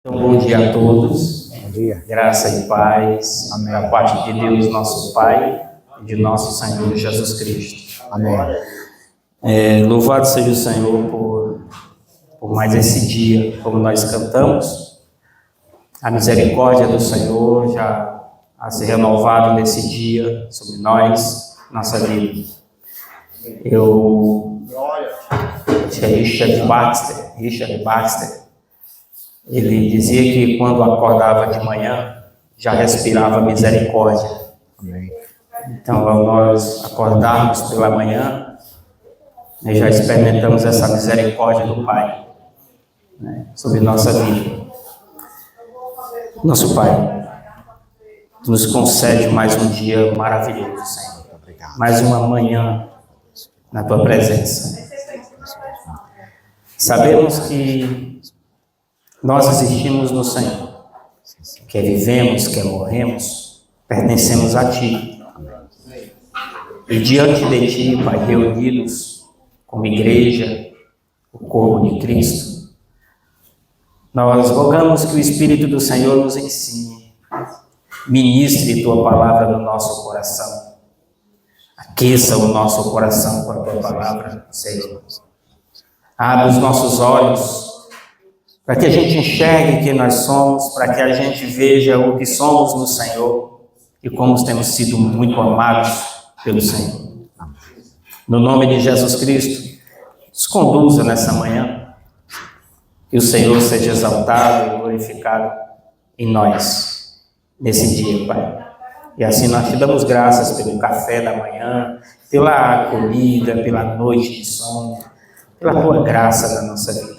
Então, bom dia a todos. Bom dia. Graça e paz. Amém. Da parte de Deus, nosso Pai, e de nosso Senhor Jesus Cristo. Amém. Louvado seja o Senhor por mais esse dia, como nós cantamos. A misericórdia do Senhor já a ser renovado nesse dia sobre nós, nossa vida. Richard Baxter, ele dizia que quando acordava de manhã, já respirava misericórdia. Amém. Então, ao nós acordarmos pela manhã, nós já experimentamos essa misericórdia do Pai, né, sobre nossa vida. Nosso Pai, Tu nos concede mais um dia maravilhoso, Senhor. Obrigado. Mais uma manhã na Tua presença. Sabemos que nós existimos no Senhor. Quer vivemos, quer morremos, pertencemos a Ti. E diante de Ti, Pai, reunidos como igreja, o corpo de Cristo, nós rogamos que o Espírito do Senhor nos ensine, ministre Tua palavra no nosso coração, aqueça o nosso coração com a Tua palavra, Senhor. Abre os nossos olhos, para que a gente enxergue quem nós somos, para que a gente veja o que somos no Senhor e como temos sido muito amados pelo Senhor. No nome de Jesus Cristo, nos conduza nessa manhã, que o Senhor seja exaltado e glorificado em nós, nesse dia, Pai. E assim nós te damos graças pelo café da manhã, pela comida, pela noite de sono, pela Tua graça na nossa vida.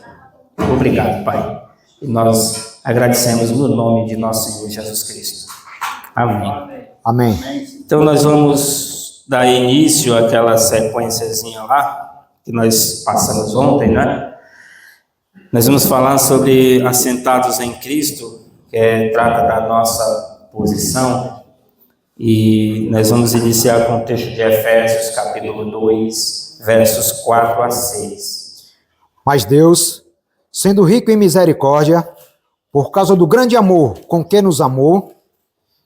Obrigado, Pai. E nós agradecemos no nome de nosso Senhor Jesus Cristo. Amém. Amém. Então nós vamos dar início àquela sequenciazinha lá, que nós passamos ontem, né? Nós vamos falar sobre assentados em Cristo, que trata da nossa posição. E nós vamos iniciar com o texto de Efésios, capítulo 2, versos 4 a 6. Mas Deus, sendo rico em misericórdia, por causa do grande amor com que nos amou,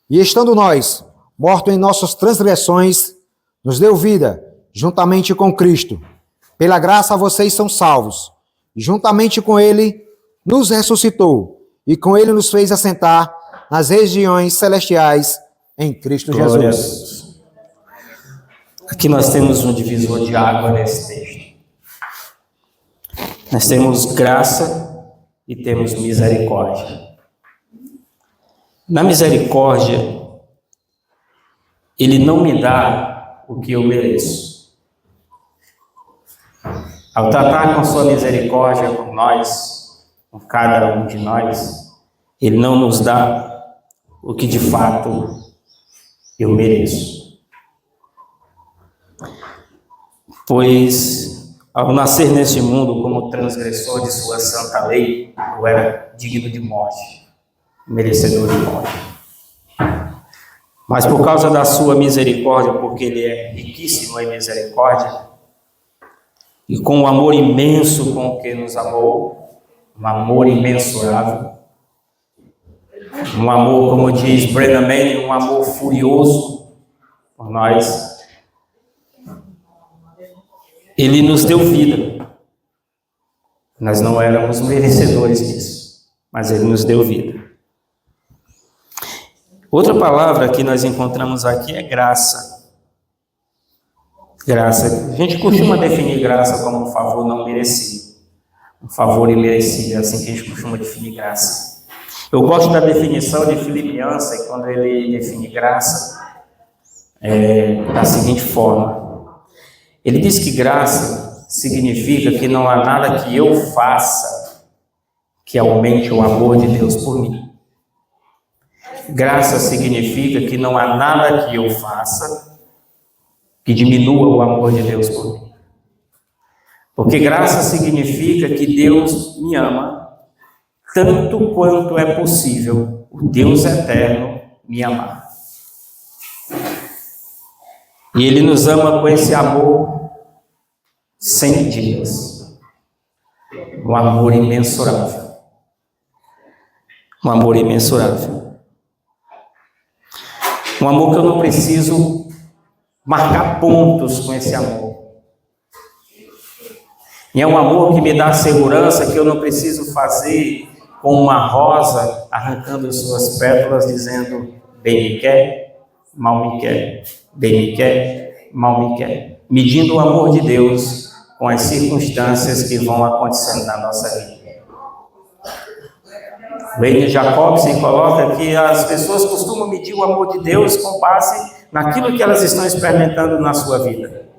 e estando nós mortos em nossas transgressões, nos deu vida juntamente com Cristo. Pela graça vocês são salvos. E juntamente com Ele nos ressuscitou, e com Ele nos fez assentar nas regiões celestiais em Cristo Glória Jesus. Aqui nós temos um divisor de água nesse texto. Nós temos graça e temos misericórdia. Na misericórdia, Ele não me dá o que eu mereço. Ao tratar com sua misericórdia com nós, com cada um de nós, Ele não nos dá o que de fato eu mereço. Pois, ao nascer neste mundo como transgressor de sua santa lei, eu era digno de morte, merecedor de morte. Mas por causa da sua misericórdia, porque Ele é riquíssimo em misericórdia, e com o amor imenso com que nos amou, um amor imensurável, um amor, como diz Brennan Manning, um amor furioso por nós, Ele nos deu vida. Nós não éramos merecedores disso, mas Ele nos deu vida. Outra palavra que nós encontramos aqui é graça. Graça. A gente costuma definir graça como um favor não merecido. Um favor imerecido, é assim que a gente costuma definir graça. Eu gosto da definição de Philip Yancey, quando ele define graça, da seguinte forma. Ele diz que graça significa que não há nada que eu faça que aumente o amor de Deus por mim. Graça significa que não há nada que eu faça que diminua o amor de Deus por mim. Porque graça significa que Deus me ama tanto quanto é possível o Deus eterno me amar. E Ele nos ama com esse amor sem medidas, um amor imensurável. Um amor imensurável. Um amor que eu não preciso marcar pontos com esse amor. E é um amor que me dá segurança que eu não preciso fazer com uma rosa arrancando suas pétalas dizendo bem me quer, mal me quer, bem me quer, mal me quer. Medindo o amor de Deus com as circunstâncias que vão acontecendo na nossa vida. O rei de Jacobson coloca que as pessoas costumam medir o amor de Deus com base naquilo que elas estão experimentando na sua vida.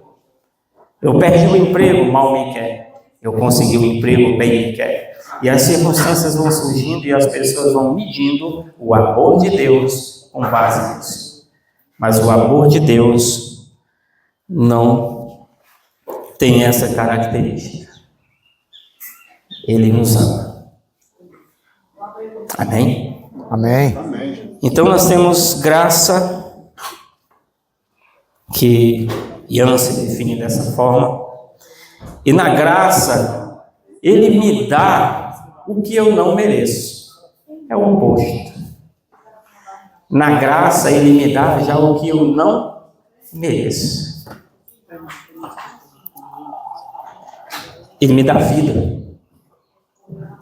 Eu perdi o emprego, mal me quer. Eu consegui o emprego, bem me quer. E as circunstâncias vão surgindo e as pessoas vão medindo o amor de Deus com base nisso. Mas o amor de Deus não tem essa característica. Ele nos ama. Amém? Amém. Então nós temos graça, que Ian se define dessa forma, e na graça ele me dá o que eu não mereço. É o oposto. Na graça ele me dá já o que eu não mereço. Ele me dá vida.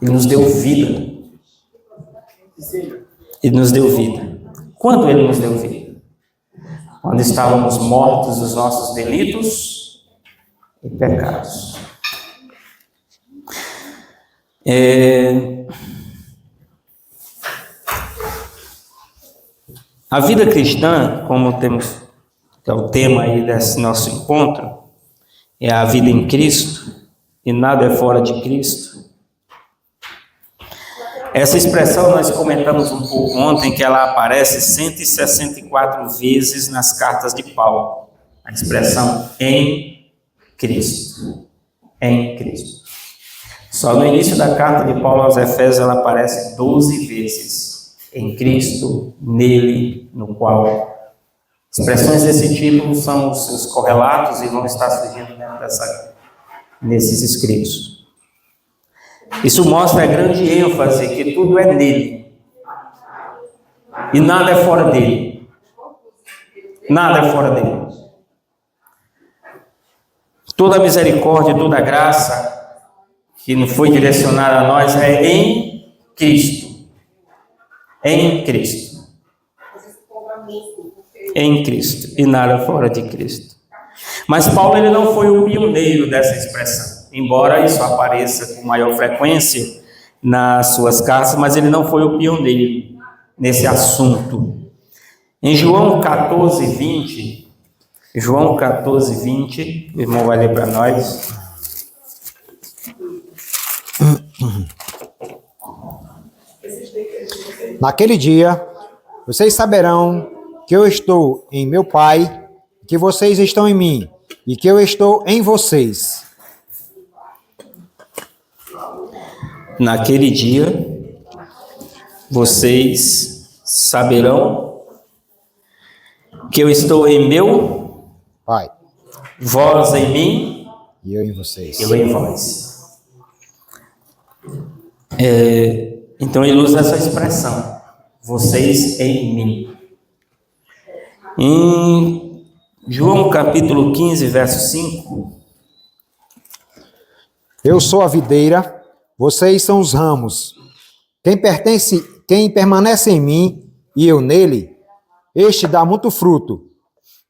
Ele nos deu vida. Ele nos deu vida. Quando ele nos deu vida? Quando estávamos mortos dos nossos delitos e pecados. A vida cristã, como temos, que é o tema aí desse nosso encontro, é a vida em Cristo, e nada é fora de Cristo. Essa expressão nós comentamos um pouco ontem, que ela aparece 164 vezes nas cartas de Paulo. A expressão em Cristo. Em Cristo. Só no início da carta de Paulo aos Efésios ela aparece 12 vezes. Em Cristo, nele, no qual. Expressões desse tipo são os seus correlatos e vão estar surgindo nesses escritos. Isso mostra a grande ênfase que tudo é nele. E nada é fora dele. Nada é fora dele. Toda a misericórdia, toda a graça que não foi direcionada a nós é em Cristo. Em Cristo. Em Cristo. E nada fora de Cristo. Mas Paulo ele não foi o pioneiro dessa expressão. Embora isso apareça com maior frequência nas suas cartas, mas ele não foi o pioneiro nesse assunto. Em João 14:20, o irmão vai ler para nós. Naquele dia, vocês saberão que eu estou em meu Pai, que vocês estão em mim, e que eu estou em vocês. Naquele dia, vocês saberão que eu estou em meu Pai, vós em mim, e eu em vocês. eu em vós. Então ele usa essa expressão, vocês em mim. Em João capítulo 15, verso 5. Eu sou a videira, vocês são os ramos. Quem permanece em mim e eu nele, este dá muito fruto,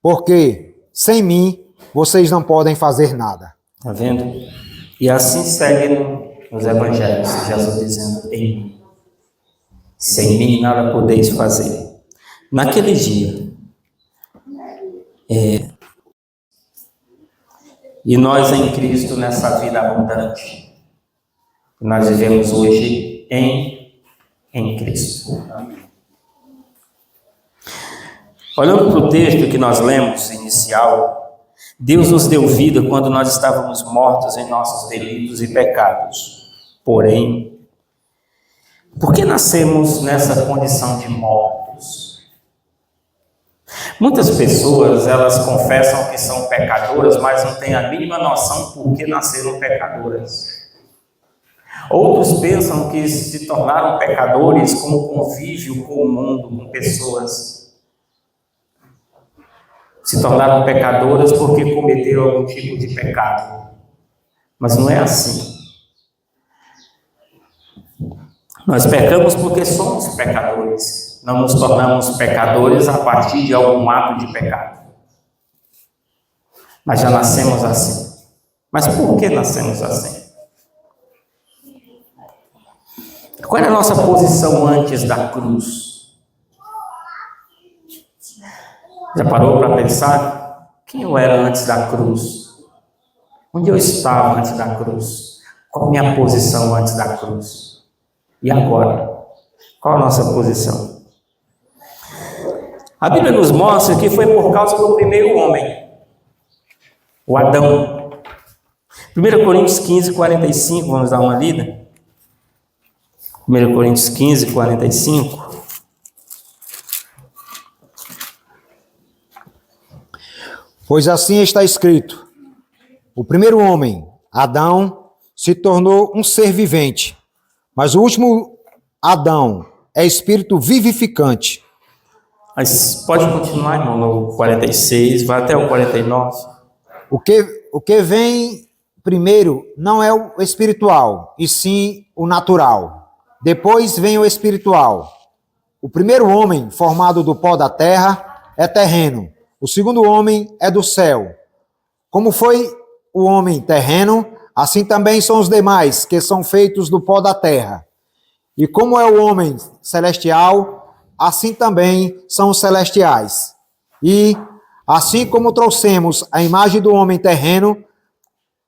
porque sem mim vocês não podem fazer nada. Está vendo? E assim segue nos evangelhos, Jesus dizendo em mim. Sem mim nada podeis fazer. Naquele dia, e nós em Cristo nessa vida abundante, nós vivemos hoje em Cristo. Olhando para o texto que nós lemos, inicial, Deus nos deu vida quando nós estávamos mortos em nossos delitos e pecados. Porém, por que nascemos nessa condição de mortos? Muitas pessoas, elas confessam que são pecadoras, mas não têm a mínima noção por que nasceram pecadoras. Outros pensam que se tornaram pecadores com o convívio com o mundo, com pessoas. Se tornaram pecadoras porque cometeram algum tipo de pecado. Mas não é assim. Nós pecamos porque somos pecadores. Não nos tornamos pecadores a partir de algum ato de pecado. Mas já nascemos assim. Mas por que nascemos assim? Qual era a nossa posição antes da cruz? Já parou para pensar? Quem eu era antes da cruz? Onde eu estava antes da cruz? Qual a minha posição antes da cruz? E agora? Qual a nossa posição? A Bíblia nos mostra que foi por causa do primeiro homem, o Adão. 1 Coríntios 15, 45, vamos dar uma lida? 1 Coríntios 15, 45. Pois assim está escrito: o primeiro homem, Adão, se tornou um ser vivente, mas o último Adão é espírito vivificante. Mas pode continuar, irmão, no 46, vai até o 49. O que vem primeiro não é o espiritual, e sim o natural. Depois vem o espiritual. O primeiro homem, formado do pó da terra, é terreno. O segundo homem é do céu. Como foi o homem terreno, assim também são os demais, que são feitos do pó da terra. E como é o homem celestial, assim também são os celestiais. E, assim como trouxemos a imagem do homem terreno,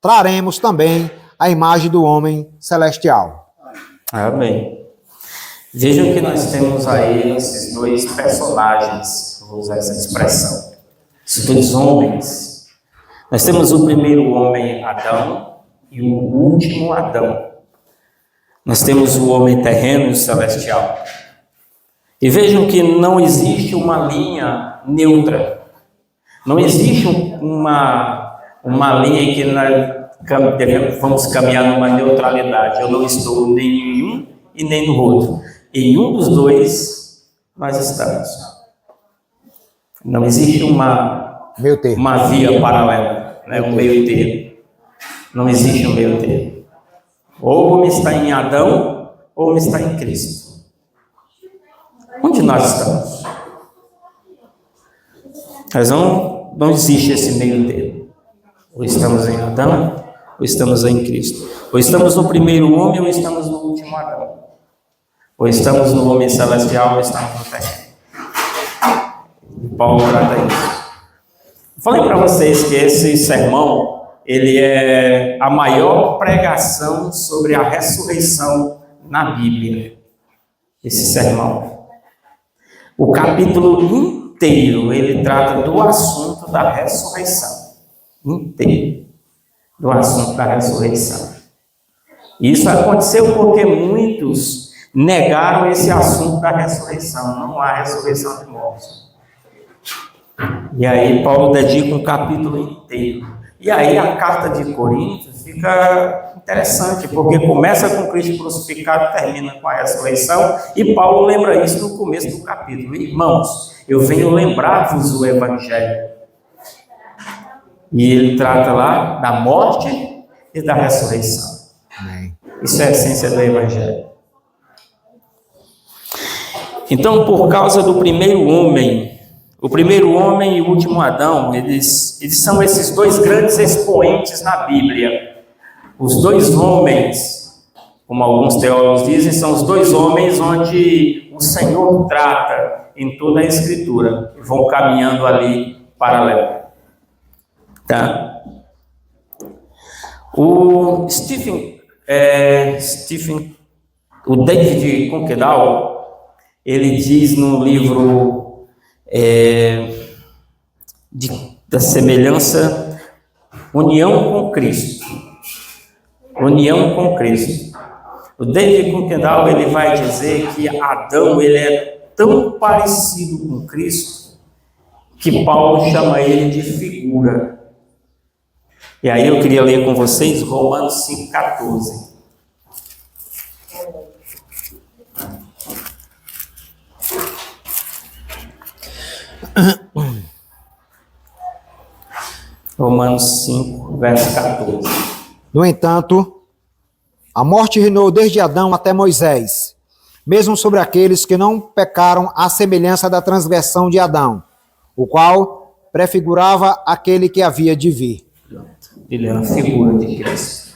traremos também a imagem do homem celestial. Amém. Vejam que nós temos aí esses dois personagens, vou usar essa expressão, esses dois homens. Nós temos o primeiro homem, Adão, e o último Adão. Nós temos o homem terreno e o celestial. E vejam que não existe uma linha neutra. Não existe uma linha em que nós vamos caminhar numa neutralidade. Eu não estou nem em um e nem no outro. Em um dos dois, nós estamos. Não existe uma via paralela, né? Um meio termo. Não existe um meio termo. Ou o homem está em Adão, ou o homem está em Cristo. Onde nós estamos? Mas não existe esse meio termo. Ou estamos em Adão, ou estamos em Cristo. Ou estamos no primeiro homem, ou estamos no último Adão. Ou estamos no homem celestial, ou estamos no terreno. Paulo trata isso. Falei para vocês que esse sermão, ele é a maior pregação sobre a ressurreição na Bíblia. Esse sermão. O capítulo inteiro, ele trata do assunto da ressurreição. Inteiro. Do assunto da ressurreição. E isso aconteceu porque muitos negaram esse assunto da ressurreição. Não há ressurreição de mortos. E aí Paulo dedica um capítulo inteiro. E aí a carta de Coríntios fica interessante, porque começa com Cristo crucificado e termina com a ressurreição, e Paulo lembra isso no começo do capítulo. Irmãos, eu venho lembrar-vos o Evangelho. E ele trata lá da morte e da ressurreição. Isso é a essência do Evangelho. Então, por causa do primeiro homem, o primeiro homem e o último Adão, eles são esses dois grandes expoentes na Bíblia. Os dois homens, como alguns teólogos dizem, são os dois homens onde o Senhor trata em toda a Escritura, e vão caminhando ali paralelo. Tá? O David Kunkedal, ele diz no livro da semelhança, União com Cristo. União com Cristo. O David Kunkedal, ele vai dizer que Adão, ele é tão parecido com Cristo que Paulo chama ele de figura. E aí eu queria ler com vocês Romanos 5,14. Romanos 5, verso 14. No entanto, a morte reinou desde Adão até Moisés, mesmo sobre aqueles que não pecaram à semelhança da transgressão de Adão, o qual prefigurava aquele que havia de vir. Ele é uma figura de Cristo.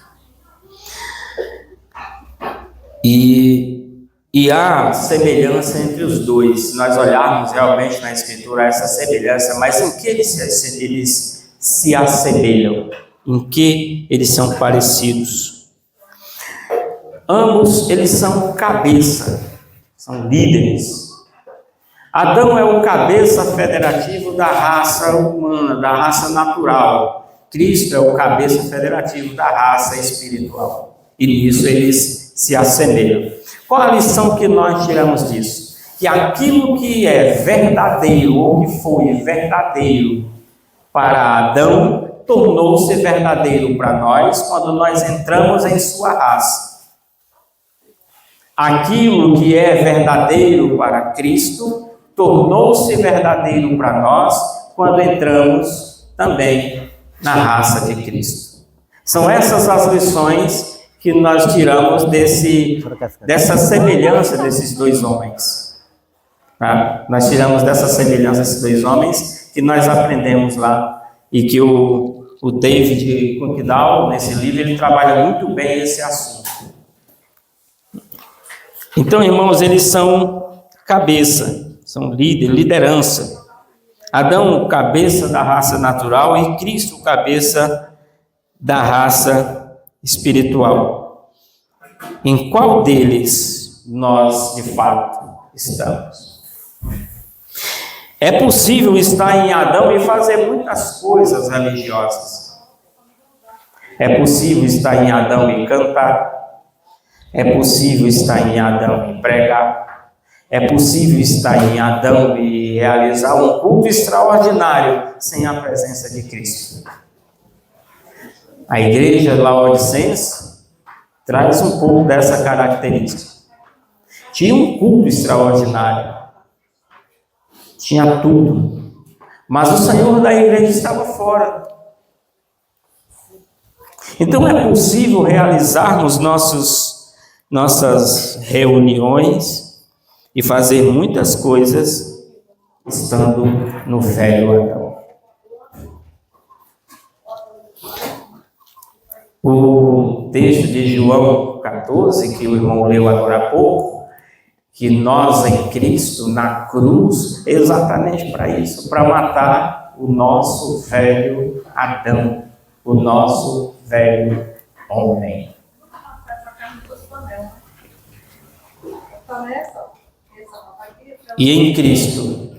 E há semelhança entre os dois. Se nós olharmos realmente na Escritura, essa semelhança, mas em que eles se assemelham? Em que eles são parecidos? Ambos, eles são cabeça, são líderes. Adão é o cabeça federativo da raça humana, da raça natural. Cristo é o cabeça federativo da raça espiritual. E nisso eles se assemelham. Qual a lição que nós tiramos disso? Que aquilo que é verdadeiro, ou que foi verdadeiro para Adão, tornou-se verdadeiro para nós quando nós entramos em sua raça. Aquilo que é verdadeiro para Cristo tornou-se verdadeiro para nós quando entramos também na raça de Cristo. São essas as lições que nós tiramos dessa semelhança desses dois homens. Tá? Nós tiramos dessa semelhança desses dois homens que nós aprendemos lá e que o David Kuykendall, nesse livro, ele trabalha muito bem esse assunto. Então, irmãos, eles são cabeça, são liderança. Adão, cabeça da raça natural, e Cristo, cabeça da raça espiritual. Em qual deles nós, de fato, estamos? É possível estar em Adão e fazer muitas coisas religiosas. É possível estar em Adão e cantar. É possível estar em Adão e pregar. É possível estar em Adão e realizar um culto extraordinário sem a presença de Cristo. A igreja laodicense traz um pouco dessa característica. Tinha um culto extraordinário. Tinha tudo. Mas o Senhor da igreja estava fora. Então é possível realizarmos nossas reuniões e fazer muitas coisas estando no velho Adão. O texto de João 14, que o irmão leu agora há pouco, que nós em Cristo, na cruz, é exatamente para isso, para matar o nosso velho Adão, o nosso velho homem. E em Cristo,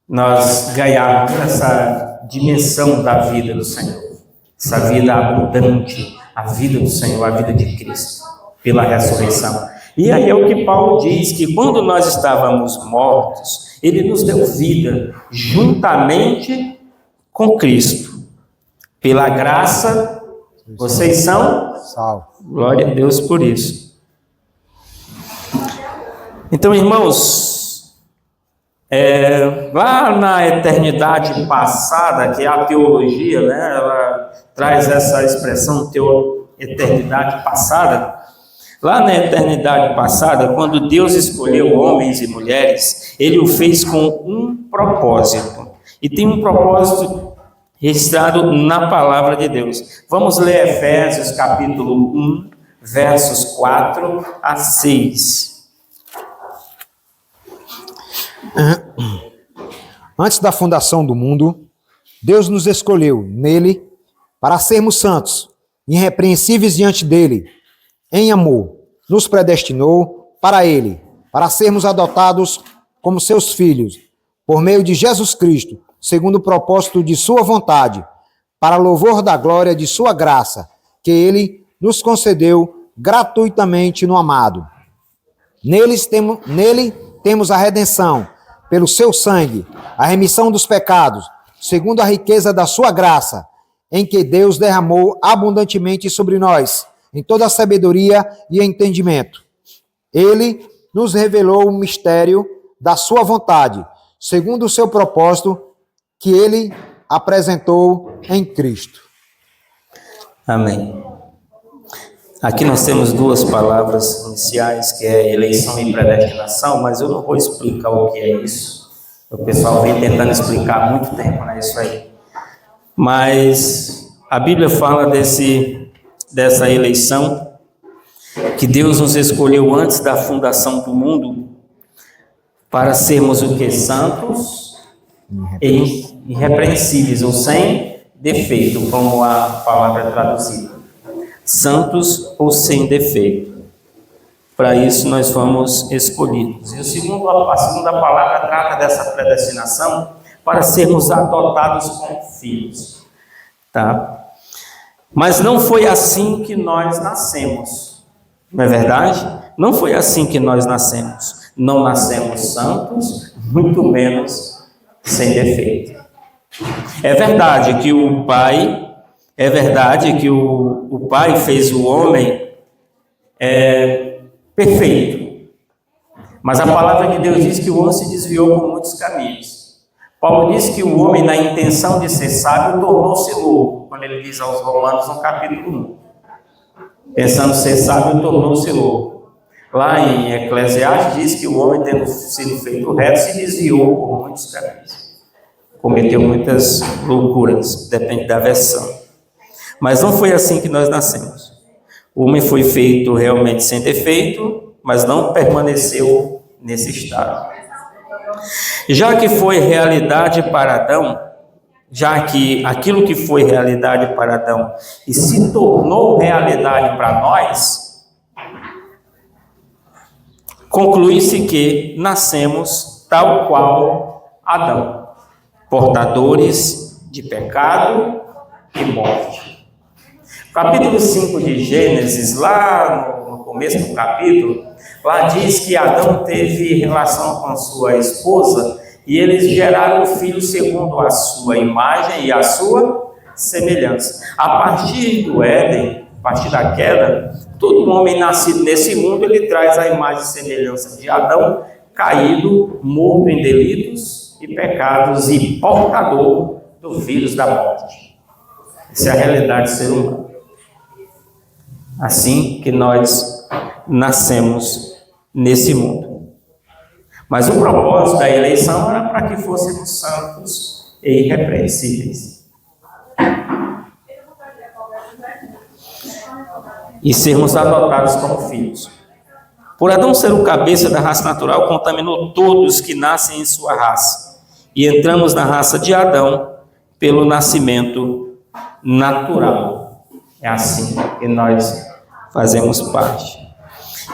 nós ganhamos essa dimensão da vida do Senhor, essa vida abundante, a vida do Senhor, a vida de Cristo, pela ressurreição. E aí é o que Paulo diz, que quando nós estávamos mortos, Ele nos deu vida, juntamente com Cristo. Pela graça, vocês são salvos. Glória a Deus por isso. Então, irmãos, lá na eternidade passada, que é a teologia, né, ela traz essa expressão, eternidade passada. Lá na eternidade passada, quando Deus escolheu homens e mulheres, Ele o fez com um propósito. E tem um propósito registrado na palavra de Deus. Vamos ler Efésios capítulo 1, versos 4 a 6. Antes da fundação do mundo, Deus nos escolheu nele para sermos santos, irrepreensíveis diante dele. Em amor, nos predestinou para ele, para sermos adotados como seus filhos, por meio de Jesus Cristo, segundo o propósito de sua vontade, para louvor da glória de sua graça, que ele nos concedeu gratuitamente no amado. Nele temos a redenção, pelo seu sangue, a remissão dos pecados, segundo a riqueza da sua graça, em que Deus derramou abundantemente sobre nós, em toda a sabedoria e entendimento. Ele nos revelou o mistério da sua vontade, segundo o seu propósito, que ele apresentou em Cristo. Amém. Aqui nós temos duas palavras iniciais, que é eleição e predestinação, mas eu não vou explicar o que é isso. O pessoal vem tentando explicar há muito tempo, né, isso aí. Mas a Bíblia fala dessa eleição, que Deus nos escolheu antes da fundação do mundo para sermos o que? Santos e irrepreensíveis, ou sem defeito, como a palavra é traduzida. Santos ou sem defeito. Para isso nós fomos escolhidos. E a segunda palavra trata dessa predestinação para sermos adotados como filhos. Tá? Mas não foi assim que nós nascemos. Não é verdade? Não foi assim que nós nascemos. Não nascemos santos, muito menos sem defeito. É verdade que o Pai fez o homem perfeito. Mas a palavra de Deus diz que o homem se desviou por muitos caminhos. Paulo diz que o homem, na intenção de ser sábio, tornou-se louco, quando ele diz aos Romanos no capítulo 1. Pensando ser sábio, tornou-se louco. Lá em Eclesiastes diz que o homem, tendo sido feito reto, se desviou por muitos caminhos. Cometeu muitas loucuras, depende da versão. Mas não foi assim que nós nascemos. O homem foi feito realmente sem defeito, mas não permaneceu nesse estado. Já que foi realidade para Adão, já que aquilo que foi realidade para Adão e se tornou realidade para nós, conclui-se que nascemos tal qual Adão, portadores de pecado e morte. Capítulo 5 de Gênesis, lá no começo do capítulo, lá diz que Adão teve relação com sua esposa e eles geraram um filho segundo a sua imagem e a sua semelhança. A partir do Éden, a partir da queda, todo homem nascido nesse mundo, ele traz a imagem e semelhança de Adão, caído, morto em delitos e pecados e portador do vírus da morte. Essa é a realidade do ser humano. Assim que nós nascemos nesse mundo. Mas o propósito da eleição era para que fôssemos santos e irrepreensíveis. E sermos adotados como filhos. Por Adão ser o cabeça da raça natural, contaminou todos que nascem em sua raça. E entramos na raça de Adão pelo nascimento natural. É assim que nós fazemos parte.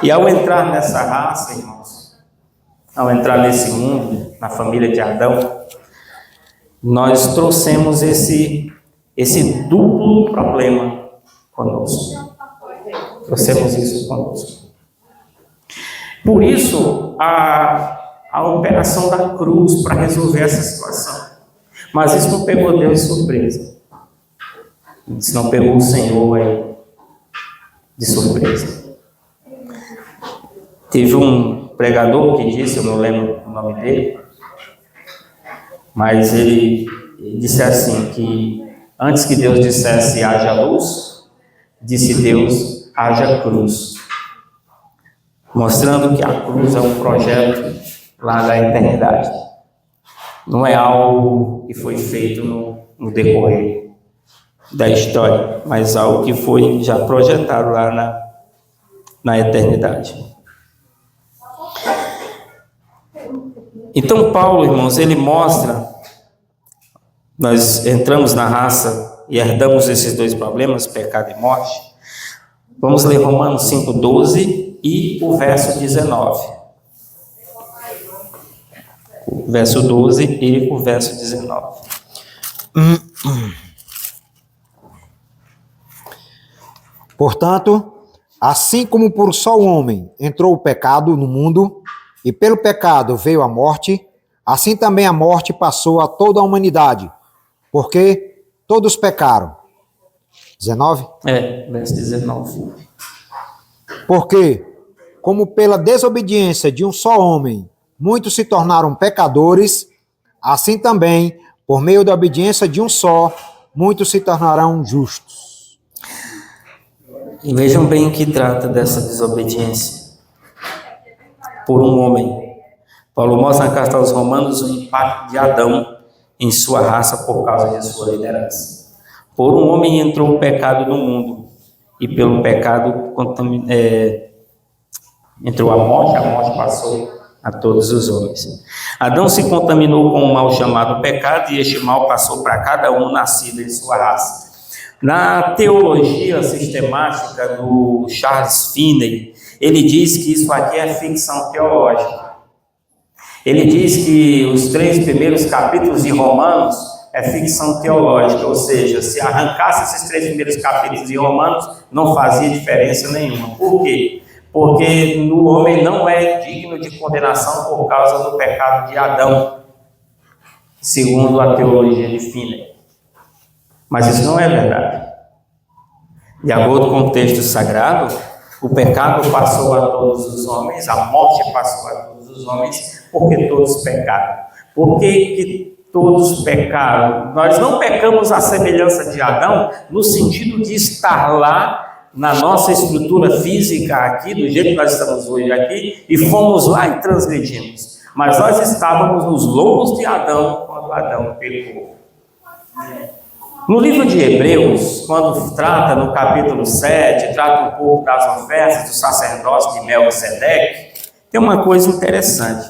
E ao entrar nessa raça, irmãos, ao entrar nesse mundo, na família de Adão, nós trouxemos esse duplo problema conosco. Trouxemos isso conosco. Por isso, a operação da cruz para resolver essa situação. Mas isso não pegou Deus de surpresa. Isso não pegou o Senhor aí de surpresa. Teve um pregador que disse, eu não lembro o nome dele, mas ele disse assim, que antes que Deus dissesse haja luz, disse Deus haja cruz. Mostrando que a cruz é um projeto lá da eternidade. Não é algo que foi feito no decorrer da história, mas algo que foi já projetado lá na eternidade. Então Paulo, irmãos, ele mostra, nós entramos na raça e herdamos esses dois problemas, pecado e morte. Vamos ler Romanos 5:12 e o verso 19. O verso 12 e o verso 19. Portanto, assim como por um só homem entrou o pecado no mundo, e pelo pecado veio a morte, assim também a morte passou a toda a humanidade, porque todos pecaram. 19? Verso 19. Porque, como pela desobediência de um só homem, muitos se tornaram pecadores, assim também, Por meio da obediência de um só, muitos se tornarão justos. E vejam bem que trata dessa desobediência por um homem. Paulo mostra na carta aos Romanos o impacto de Adão em sua raça por causa de sua liderança. Por um homem entrou o pecado no mundo, e pelo pecado entrou a morte passou a todos os homens. Adão se contaminou com um mal chamado pecado, e este mal passou para cada um nascido em sua raça. Na teologia sistemática do Charles Finney, ele diz que isso aqui é ficção teológica. Ele diz que os 3 primeiros capítulos de Romanos é ficção teológica, ou seja, se arrancasse esses 3 primeiros capítulos de Romanos, não fazia diferença nenhuma. Por quê? Porque o homem não é digno de condenação por causa do pecado de Adão, segundo a teologia de Finney. Mas isso não é verdade. De acordo com o texto sagrado, o pecado passou a todos os homens, a morte passou a todos os homens, porque todos pecaram. Por que todos pecaram? Nós não pecamos à semelhança de Adão, no sentido de estar lá na nossa estrutura física aqui, do jeito que nós estamos hoje aqui, e fomos lá e transgredimos. Mas nós estávamos nos lombos de Adão, quando Adão pecou. No livro de Hebreus, quando trata no capítulo 7, trata um pouco das ofertas do sacerdócio de Melquisedeque, tem uma coisa interessante.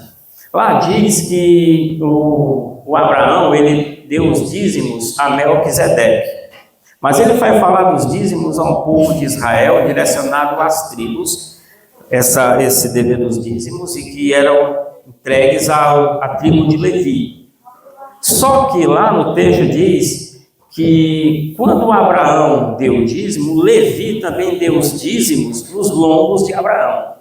Lá diz que o Abraão, ele deu os dízimos a Melquisedeque. Mas ele vai falar dos dízimos a um povo de Israel, direcionado às tribos, esse dever dos dízimos, e que eram entregues à tribo de Levi. Só que lá no texto diz que quando Abraão deu o dízimo, Levi também deu os dízimos nos lombos de Abraão.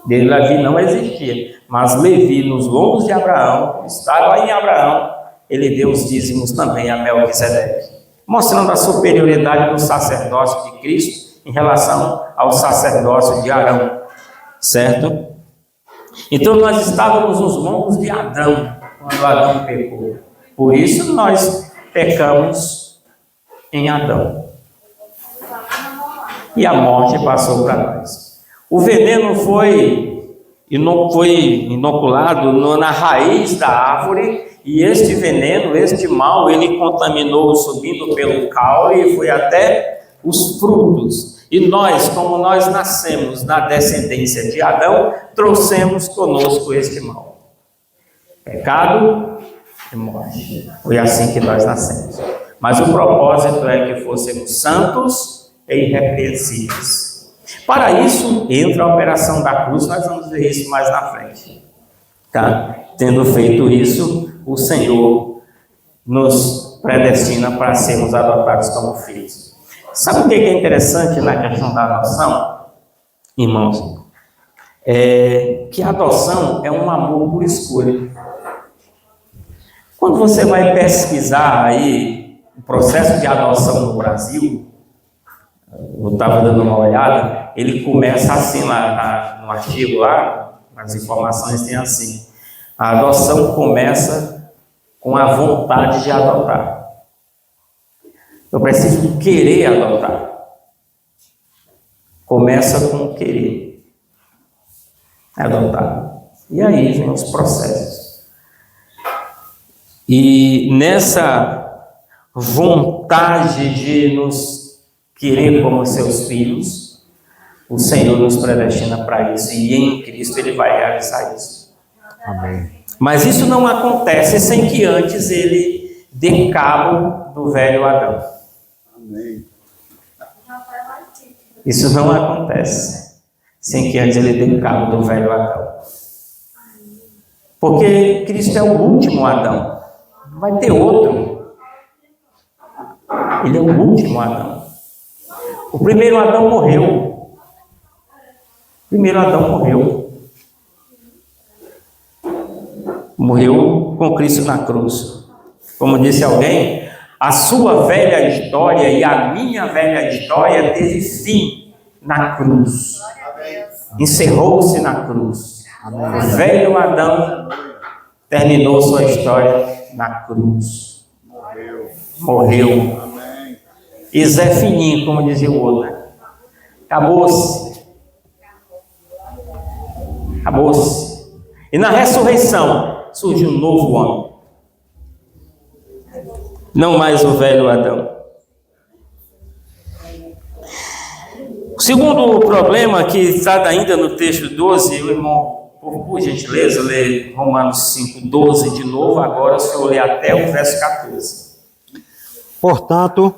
Levi não existia, mas Levi nos lombos de Abraão, estava em Abraão, ele deu os dízimos também a Melquisedeque, mostrando a superioridade do sacerdócio de Cristo em relação ao sacerdócio de Arão, certo? Então nós estávamos nos lombos de Adão, quando Adão pecou. Por isso nós pecamos em Adão. E a morte passou para nós. O veneno foi inoculado na raiz da árvore, e este veneno, este mal, ele contaminou subindo pelo caule e foi até os frutos. E nós, como nós nascemos na descendência de Adão, trouxemos conosco este mal. Pecado e morte. Foi assim que nós nascemos. Mas o propósito é que fôssemos santos e irrepreensíveis. Para isso, entra a operação da cruz, nós vamos ver isso mais na frente. Tá? Tendo feito isso, o Senhor nos predestina para sermos adotados como filhos. Sabe o que é interessante na questão da adoção, irmãos? É que a adoção é um amor por escolha. Quando você vai pesquisar aí o processo de adoção no Brasil, eu estava dando uma olhada, ele começa assim lá no artigo lá, as informações tem assim: a adoção começa com a vontade de adotar. Eu preciso querer adotar. Começa com querer adotar. E aí vem os processos. E nessa vontade de nos querer como seus filhos, o Senhor nos predestina para isso, e em Cristo Ele vai realizar isso. Amém. Mas isso não acontece sem que antes Ele dê cabo do velho Adão. Amém. Isso não acontece sem que antes Ele dê cabo do velho Adão. Porque Cristo é o último Adão. Não vai ter outro. Ele é o último Adão. O primeiro Adão morreu. O primeiro Adão morreu. Morreu com Cristo na cruz. Como disse alguém, a sua velha história e a minha velha história teve fim na cruz. Encerrou-se na cruz. O velho Adão terminou sua história na cruz. Morreu. E Zé Fininho, como dizia o outro, né? Acabou-se. Acabou-se. E na ressurreição surge um novo homem. Não mais o velho Adão. O segundo problema, que está ainda no texto 12, o irmão, por gentileza, lê Romanos 5, 12 de novo, agora o senhor lê até o verso 14. Portanto,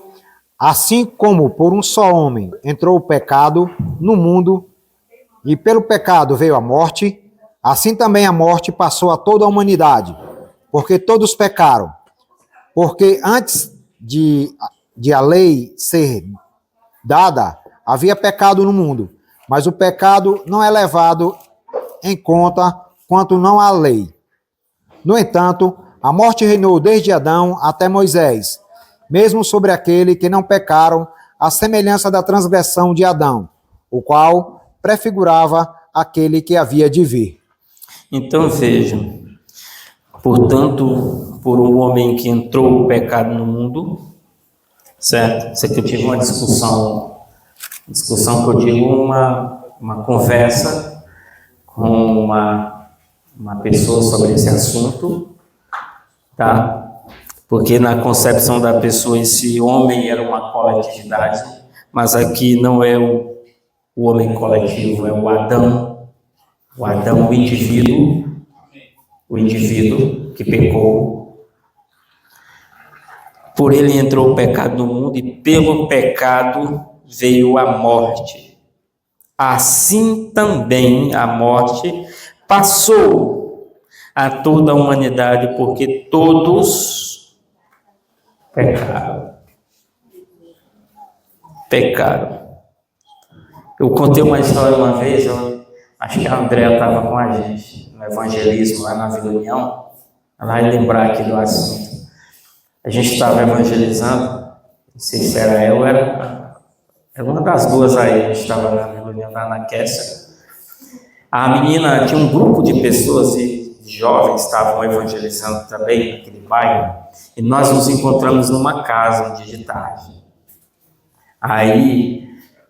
assim como por um só homem entrou o pecado no mundo, e pelo pecado veio a morte, assim também a morte passou a toda a humanidade, porque todos pecaram. Porque antes de a lei ser dada, havia pecado no mundo, mas o pecado não é levado em conta quanto não há lei. No entanto, a morte reinou desde Adão até Moisés, mesmo sobre aquele que não pecaram, à semelhança da transgressão de Adão, o qual prefigurava aquele que havia de vir. Então vejam, portanto, por um homem que entrou o pecado no mundo, certo? Isso aqui eu tive uma discussão que eu tive uma conversa com uma pessoa sobre esse assunto, tá? Porque na concepção da pessoa esse homem era uma coletividade, mas aqui não é o homem coletivo, é o Adão, o indivíduo que pecou. Por ele entrou o pecado no mundo e pelo pecado veio a morte. Assim também a morte passou a toda a humanidade, porque todos pecaram. Eu contei uma história uma vez, acho que a Andréa estava com a gente no evangelismo lá na Vila União. Ela vai lembrar aqui do assunto. A gente estava evangelizando, não sei se era ela, era uma das duas aí, a gente estava na Vila União, lá na Quessa. A menina tinha um grupo de pessoas e jovens estavam evangelizando também naquele bairro, e nós nos encontramos numa casa um dia de tarde. Aí,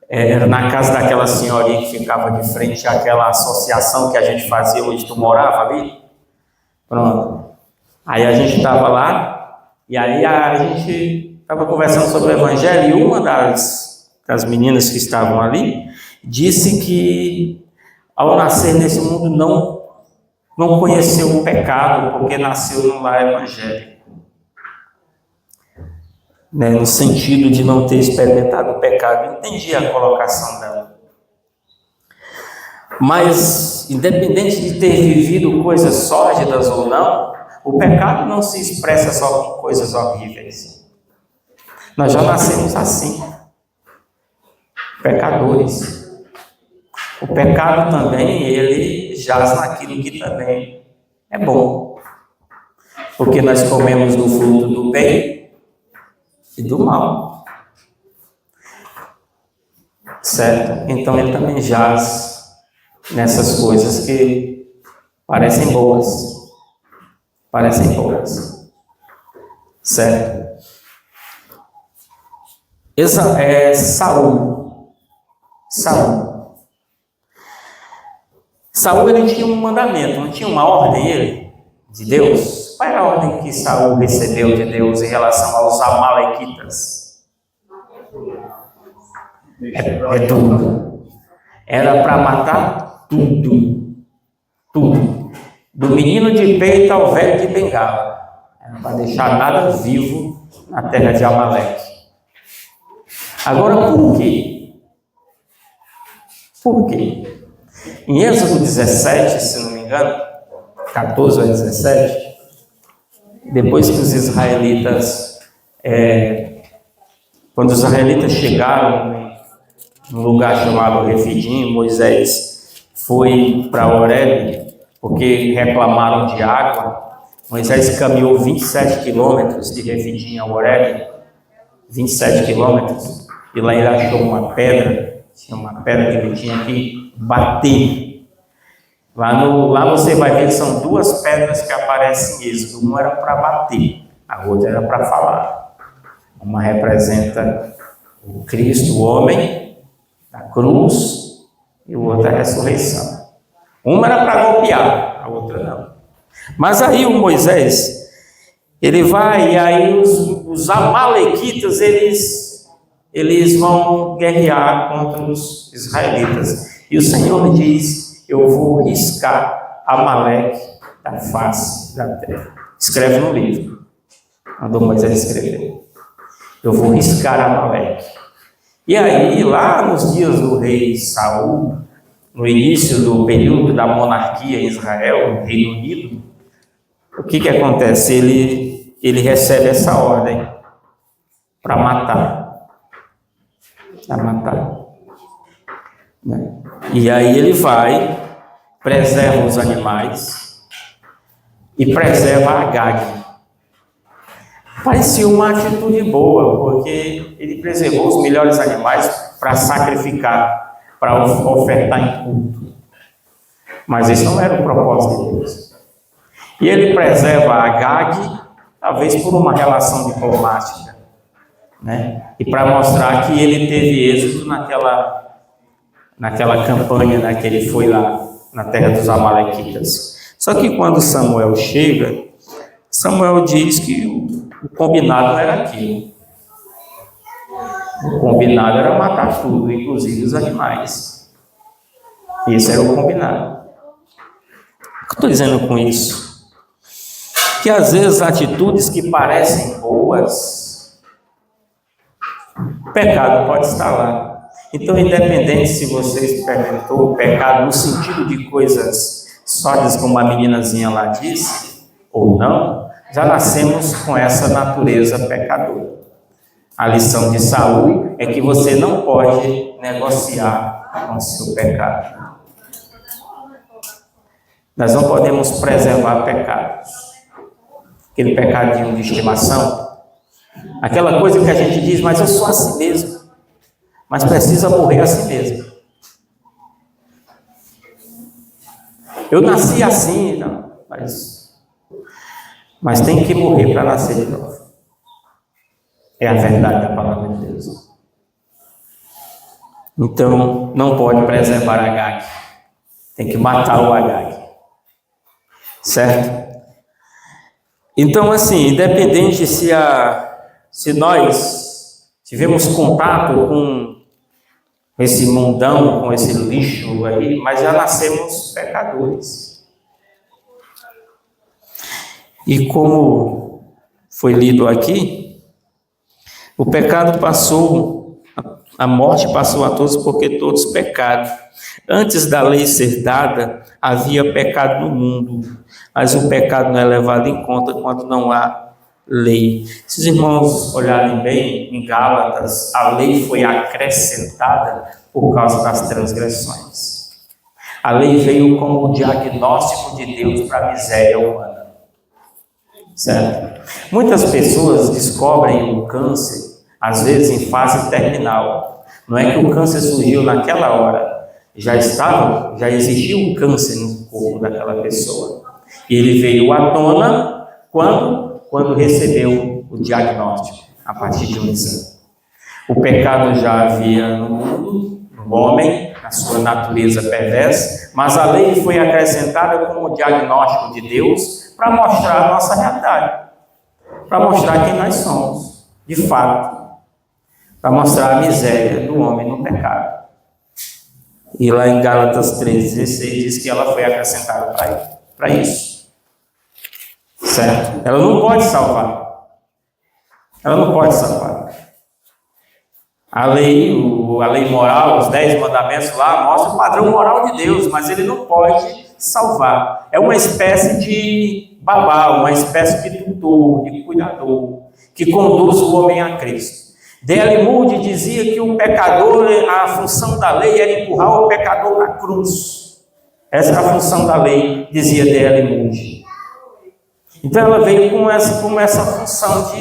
era na casa daquela senhorinha que ficava de frente àquela associação que a gente fazia onde tu morava ali. Pronto. Aí a gente estava lá, e aí a gente estava conversando sobre o evangelho, e uma das meninas que estavam ali disse que ao nascer nesse mundo não conheceu o pecado, porque nasceu no lar evangélico. Né, no sentido de não ter experimentado o pecado. Entendi a colocação dela. Mas, independente de ter vivido coisas sórdidas ou não, o pecado não se expressa só com coisas horríveis. Nós já nascemos assim, pecadores. O pecado também, ele jaz naquilo que também é bom. Porque nós comemos do fruto do bem e do mal, certo? Então ele também jaz nessas coisas que parecem boas, certo? Saul ele tinha um mandamento, não tinha uma ordem ele de Deus. Qual era a ordem que Saul recebeu de Deus em relação aos amalequitas? É tudo. Era para matar tudo. Do menino de peito ao velho de bengala. Era para deixar nada vivo na terra de Amaleque. Agora, por quê? Em Êxodo 17, se não me engano, 14 ou 17, depois que os israelitas, quando os israelitas chegaram num lugar chamado Refidim, Moisés foi para Horebe, porque reclamaram de água. Moisés caminhou 27 quilômetros de Refidim a Horebe, 27 quilômetros, e lá ele achou uma pedra, tinha uma pedra que ele tinha que bater. Lá você vai ver que são duas pedras que aparecem em Êxodo. Uma era para bater, a outra era para falar. Uma representa o Cristo, o homem, a cruz, e o outro é a ressurreição. Uma era para golpear, a outra não. Mas aí o Moisés, ele vai, e aí os amalequitas, eles vão guerrear contra os israelitas. E o Senhor diz: eu vou riscar Amaleque da face da terra. Escreve no livro. Mandou Moisés escrever. Eu vou riscar Amaleque. E aí, lá nos dias do rei Saul, no início do período da monarquia em Israel, no Reino Unido, o que acontece? Ele recebe essa ordem para matar. Para matar. E aí ele vai, preserva os animais e preserva Agag. Parecia uma atitude boa, porque ele preservou os melhores animais para sacrificar, para ofertar em culto. Mas isso não era o propósito de Deus. E ele preserva Agag, talvez por uma relação diplomática, né? E para mostrar que ele teve êxito naquela campanha, né, que ele foi lá na terra dos Amalequitas. Só que quando Samuel chega, Samuel diz que o combinado não era aquilo. O combinado era matar tudo, inclusive os animais. Esse era o combinado. O que eu estou dizendo com isso? Que às vezes atitudes que parecem boas, o pecado pode estar lá. Então, independente se você experimentou o pecado no sentido de coisas sólidas, como a meninazinha lá disse, ou não, já nascemos com essa natureza pecadora. A lição de Saul é que você não pode negociar com o seu pecado. Nós não podemos preservar pecados. Aquele pecadinho de estimação, aquela coisa que a gente diz, mas eu sou assim mesmo. Mas precisa morrer a si mesmo. Eu nasci assim, não, mas tem que morrer para nascer de novo. É a verdade da palavra de Deus. Então, não pode preservar Agag. Tem que matar o Agag. Certo? Então, assim, independente se nós tivemos contato com esse mundão, com esse lixo aí, mas já nascemos pecadores. E como foi lido aqui, o pecado passou, a morte passou a todos porque todos pecaram. Antes da lei ser dada, havia pecado no mundo, mas o pecado não é levado em conta quando não há lei. Se os irmãos olharem bem, em Gálatas, a lei foi acrescentada por causa das transgressões. A lei veio como o diagnóstico de Deus para a miséria humana. Certo? Muitas pessoas descobrem o câncer, às vezes em fase terminal. Não é que o câncer surgiu naquela hora, já existia um câncer no corpo daquela pessoa. E ele veio à tona quando recebeu o diagnóstico, a partir de um exame. O pecado já havia no mundo, no homem, na sua natureza perversa, mas a lei foi acrescentada como diagnóstico de Deus para mostrar a nossa realidade, para mostrar quem nós somos, de fato, para mostrar a miséria do homem no pecado. E lá em Gálatas 3,16 diz que ela foi acrescentada para isso. Certo? Ela não pode salvar. Ela não pode salvar. A lei moral, os 10 mandamentos lá, mostra o padrão moral de Deus, mas ele não pode salvar. É uma espécie de babá, uma espécie de tutor, de cuidador, que conduz o homem a Cristo. D.L. Moody dizia que o pecador, a função da lei era empurrar o pecador na cruz. Essa era a função da lei, dizia D.L. Moody. Então ela veio com essa função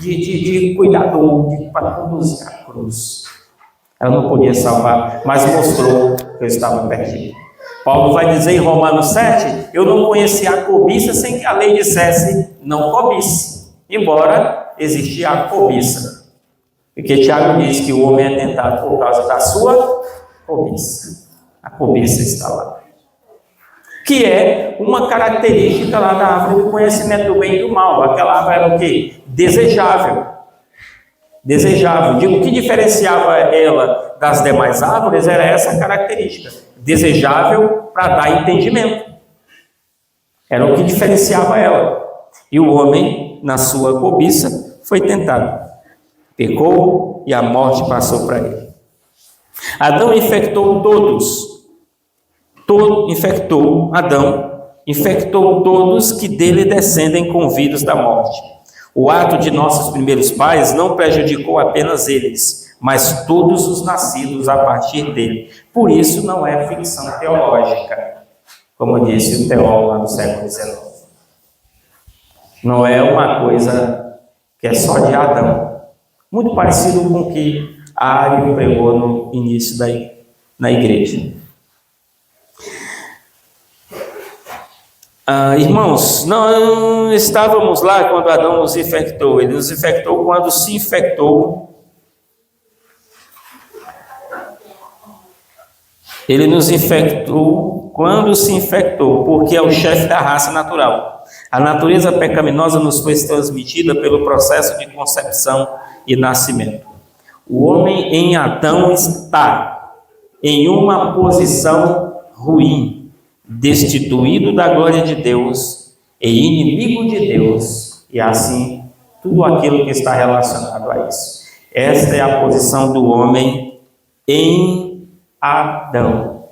de cuidador, para conduzir a cruz. Ela não podia salvar, mas mostrou que eu estava perdido. Paulo vai dizer em Romanos 7, eu não conheci a cobiça sem que a lei dissesse não cobice, embora existia a cobiça. Porque Tiago diz que o homem é tentado por causa da sua cobiça. A cobiça está lá. Que é uma característica lá da árvore do conhecimento do bem e do mal. Aquela árvore era o quê? Desejável. Desejável. Digo, o que diferenciava ela das demais árvores era essa característica. Desejável para dar entendimento. Era o que diferenciava ela. E o homem, na sua cobiça, foi tentado. Pecou e a morte passou para ele. Adão infectou todos. Adão infectou todos que dele descendem com vírus da morte. O ato de nossos primeiros pais não prejudicou apenas eles, mas todos os nascidos a partir dele. Por isso não é ficção teológica, como disse o teólogo lá do século XIX. Não é uma coisa que é só de Adão. Muito parecido com o que Ário pregou no início na igreja. Irmãos, não estávamos lá quando Adão nos infectou. Ele nos infectou quando se infectou. Ele nos infectou quando se infectou, porque é o chefe da raça natural. A natureza pecaminosa nos foi transmitida pelo processo de concepção e nascimento. O homem em Adão está em uma posição ruim, destituído da glória de Deus e inimigo de Deus, e assim tudo aquilo que está relacionado a isso. Esta é a posição do homem em Adão.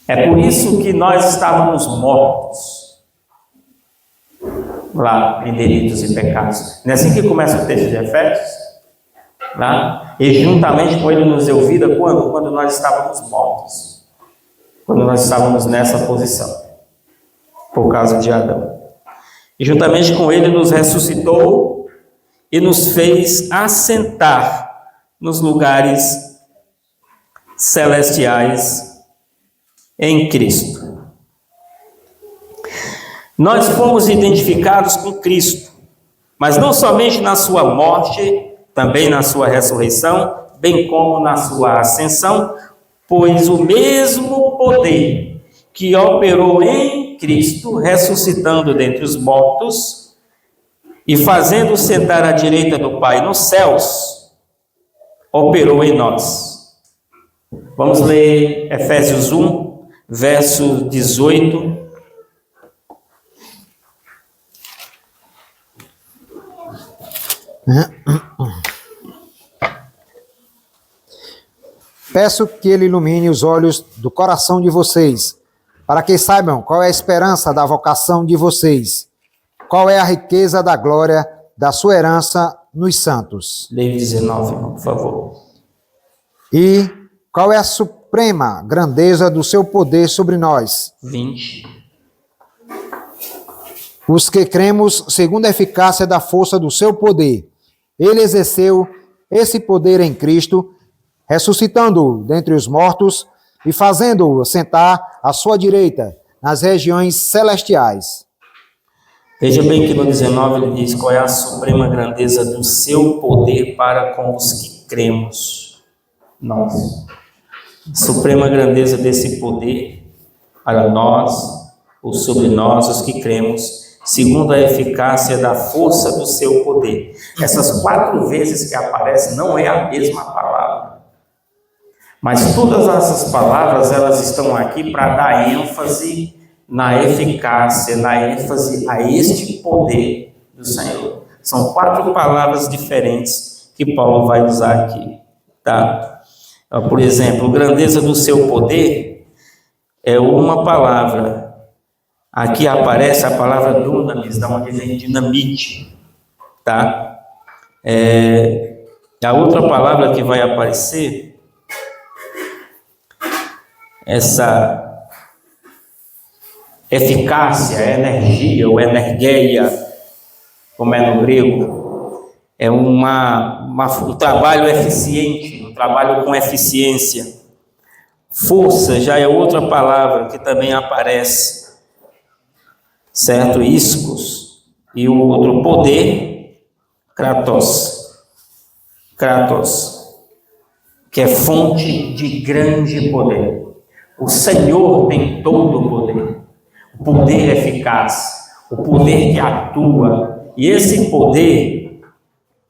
É por isso que nós estávamos mortos lá em delitos e pecados. Não é assim que começa o texto de Efésios? Lá? E juntamente com ele nos deu vida quando? Quando nós estávamos mortos. Quando nós estávamos nessa posição, por causa de Adão. E juntamente com ele nos ressuscitou e nos fez assentar nos lugares celestiais em Cristo. Nós fomos identificados com Cristo, mas não somente na sua morte, também na sua ressurreição, bem como na sua ascensão, pois o mesmo poder que operou em Cristo, ressuscitando dentre os mortos e fazendo sentar à direita do Pai nos céus, operou em nós. Vamos ler Efésios 1, verso 18. Peço que ele ilumine os olhos do coração de vocês, para que saibam qual é a esperança da vocação de vocês, qual é a riqueza da glória da sua herança nos santos. Leia 19, por favor. E qual é a suprema grandeza do seu poder sobre nós, 20. os que cremos segundo a eficácia da força do seu poder. Ele exerceu esse poder em Cristo, ressuscitando-o dentre os mortos e fazendo-o sentar à sua direita nas regiões celestiais. Veja bem que no 19 ele diz qual é a suprema grandeza do seu poder para com os que cremos. Nós. Suprema grandeza desse poder para nós, ou sobre nós, os que cremos, segundo a eficácia da força do seu poder. Essas 4 vezes que aparece não é a mesma palavra. Mas todas essas palavras, elas estão aqui para dar ênfase na eficácia, na ênfase a este poder do Senhor. São 4 palavras diferentes que Paulo vai usar aqui, tá? Por exemplo, grandeza do seu poder é uma palavra. Aqui aparece a palavra dunamis, da onde vem dinamite, tá? A outra palavra que vai aparecer, essa eficácia, energia, ou energeia, como é no grego, é um trabalho eficiente, um trabalho com eficiência. Força já é outra palavra que também aparece, certo? Iskos. E o outro poder, kratos, que é fonte de grande poder. O Senhor tem todo o poder eficaz, o poder que atua. E esse poder,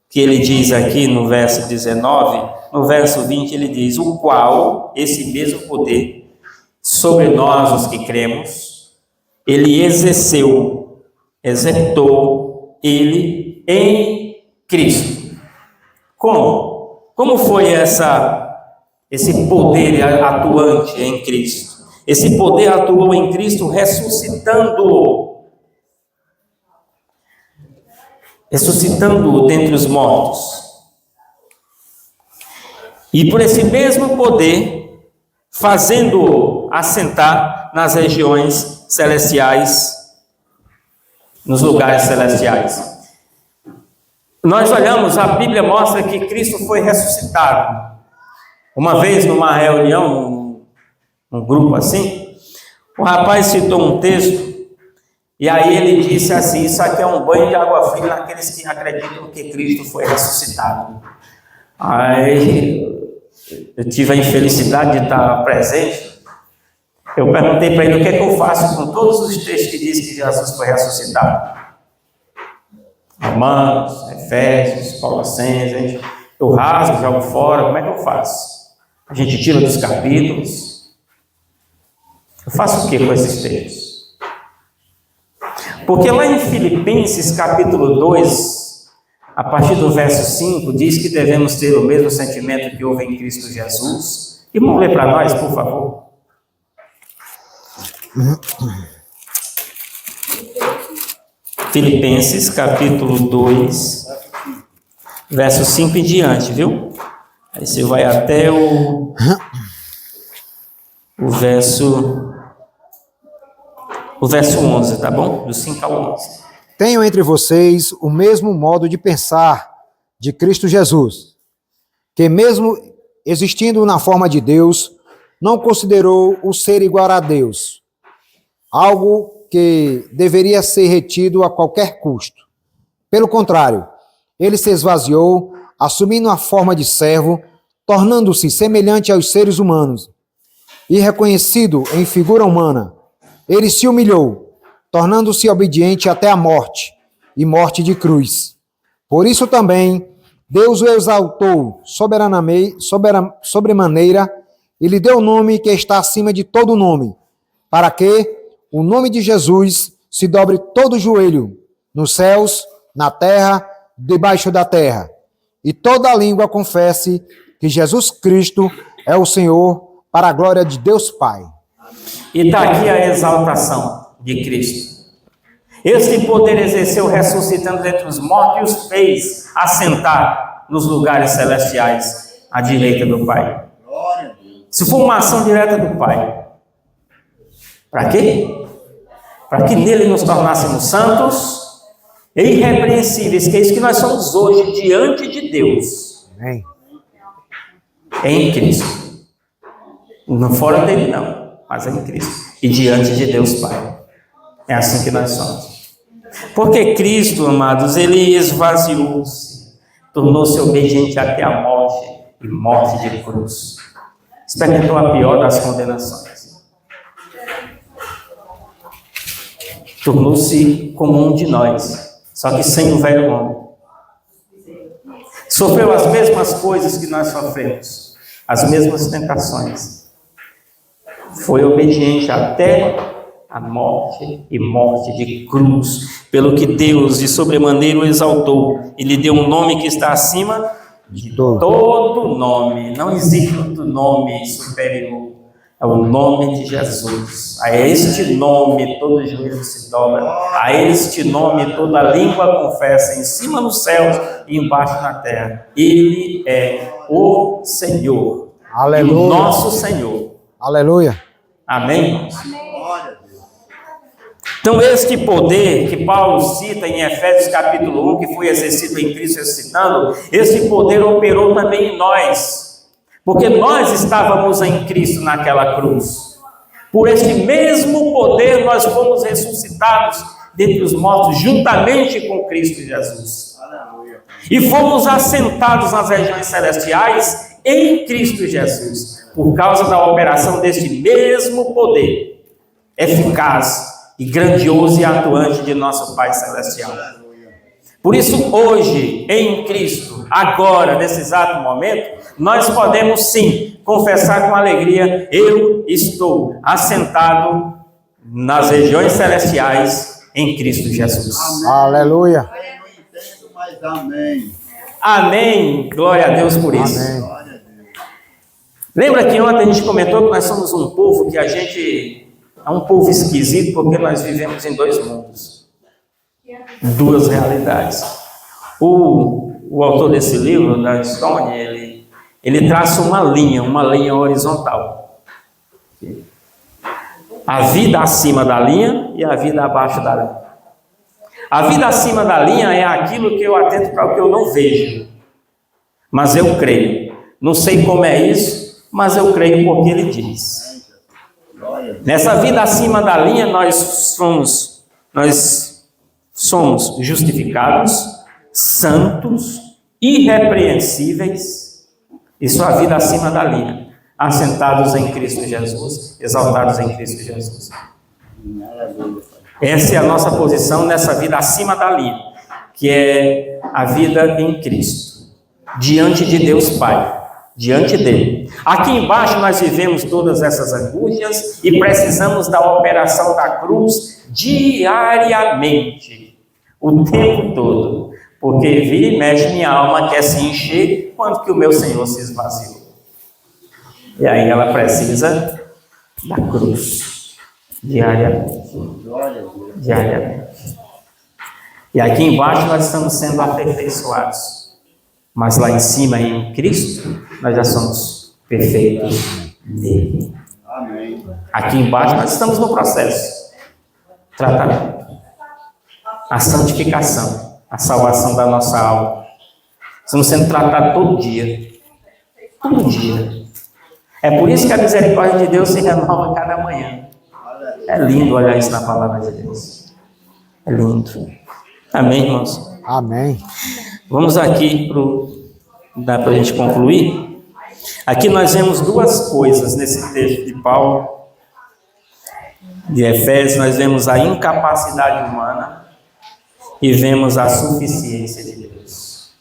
que ele diz aqui no verso 19, no verso 20 ele diz, o qual, esse mesmo poder, sobre nós os que cremos, ele exercitou ele em Cristo. Como foi esse poder atuante em Cristo? Esse poder atuou em Cristo ressuscitando-o dentre os mortos. E por esse mesmo poder, fazendo-o assentar nas regiões celestiais, nos lugares celestiais. Nós olhamos, a Bíblia mostra que Cristo foi ressuscitado. Uma vez numa reunião, num grupo assim, o rapaz citou um texto, e aí ele disse assim, isso aqui é um banho de água fria naqueles que acreditam que Cristo foi ressuscitado. Aí eu tive a infelicidade de estar presente. Eu perguntei para ele o que é que eu faço com todos os textos que dizem que Jesus foi ressuscitado. Romanos, Efésios, Colossenses, eu rasgo, jogo fora, como é que eu faço? A gente tira dos capítulos. Eu faço o que com esses textos? Porque lá em Filipenses capítulo 2, a partir do verso 5, diz que devemos ter o mesmo sentimento que houve em Cristo Jesus. E vamos ler para nós, por favor. Filipenses capítulo 2, verso 5 em diante, viu? Aí você vai até o verso 11, tá bom? Do 5 ao 11. Tenho entre vocês o mesmo modo de pensar de Cristo Jesus, que mesmo existindo na forma de Deus, não considerou o ser igual a Deus, algo que deveria ser retido a qualquer custo. Pelo contrário, ele se esvaziou, assumindo a forma de servo, tornando-se semelhante aos seres humanos. E reconhecido em figura humana, ele se humilhou, tornando-se obediente até a morte, e morte de cruz. Por isso também, Deus o exaltou sobremaneira, e lhe deu o nome que está acima de todo nome, para que o nome de Jesus se dobre todo o joelho, nos céus, na terra, debaixo da terra, e toda língua confesse que Jesus Cristo é o Senhor, para a glória de Deus Pai. E está aqui a exaltação de Cristo. Este poder exerceu ressuscitando dentre os mortos e os fez assentar nos lugares celestiais, à direita do Pai. Se for uma ação direta do Pai, para quê? Para que nele nos tornássemos santos e irrepreensíveis, que é isso que nós somos hoje diante de Deus. Amém. Em Cristo. Não fora dele não, mas em Cristo. E diante de Deus Pai. É assim que nós somos. Porque Cristo, amados, ele esvaziou-se, tornou-se obediente até a morte, e morte de cruz. Experimentou a pior das condenações. Tornou-se como um de nós, só que sem o velho homem. Sofreu as mesmas coisas que nós sofremos, as mesmas tentações. Foi obediente até a morte e morte de cruz, pelo que Deus de sobremaneira o exaltou e lhe deu um nome que está acima de todo nome. Não existe outro nome superior. É o nome de Jesus. A este nome todo joelho se dobra. A este nome toda língua confessa, em cima nos céus e embaixo na terra. Ele é o Senhor. Aleluia. E o nosso Senhor. Aleluia. Amém? Então, este poder que Paulo cita em Efésios capítulo 1, que foi exercido em Cristo ressuscitando, este poder operou também em nós, Porque nós estávamos em Cristo naquela cruz. Por este mesmo poder nós fomos ressuscitados dentre os mortos juntamente com Cristo Jesus. E fomos assentados nas regiões celestiais em Cristo Jesus, por causa da operação deste mesmo poder eficaz e grandioso e atuante de nosso Pai Celestial. Por isso, hoje, em Cristo, agora, nesse exato momento, nós podemos sim confessar com alegria: eu estou assentado nas regiões celestiais em Cristo Jesus. Amém. Aleluia. Eu não entendo, mas amém. Amém. Glória a Deus por isso. Amém. Lembra que ontem a gente comentou que nós somos um povo que a gente é um povo esquisito porque nós vivemos em dois mundos, duas realidades. O autor desse livro, da Stone, ele traça uma linha horizontal. A vida acima da linha e a vida abaixo da linha. A vida acima da linha é aquilo que eu atento para o que eu não vejo, mas eu creio. Não sei como é isso, mas eu creio porque ele diz. Nessa vida acima da linha nós somos justificados, santos, irrepreensíveis. Isso é a vida acima da linha. Assentados em Cristo Jesus, exaltados em Cristo Jesus. Essa é a nossa posição nessa vida acima da linha, que é a vida em Cristo, diante de Deus Pai, diante dele. Aqui embaixo nós vivemos todas essas angústias e precisamos da operação da cruz diariamente, o tempo todo, porque vira e mexe minha alma quer se encher quando que o meu Senhor se esvaziou. E aí ela precisa da cruz diariamente. Diariamente. E aqui embaixo nós estamos sendo aperfeiçoados, mas lá em cima em Cristo nós já somos perfeitos nele. Amém. Aqui embaixo nós estamos no processo, tratamento, a santificação, a salvação da nossa alma. Estamos sendo tratados todo dia. Todo dia. É por isso que a misericórdia de Deus se renova cada manhã. É lindo olhar isso na palavra de Deus. É lindo. Amém, irmãos? Amém. Vamos aqui para a gente concluir. Aqui nós vemos duas coisas nesse texto de Paulo, de Efésios. Nós vemos a incapacidade humana e vemos a suficiência de Deus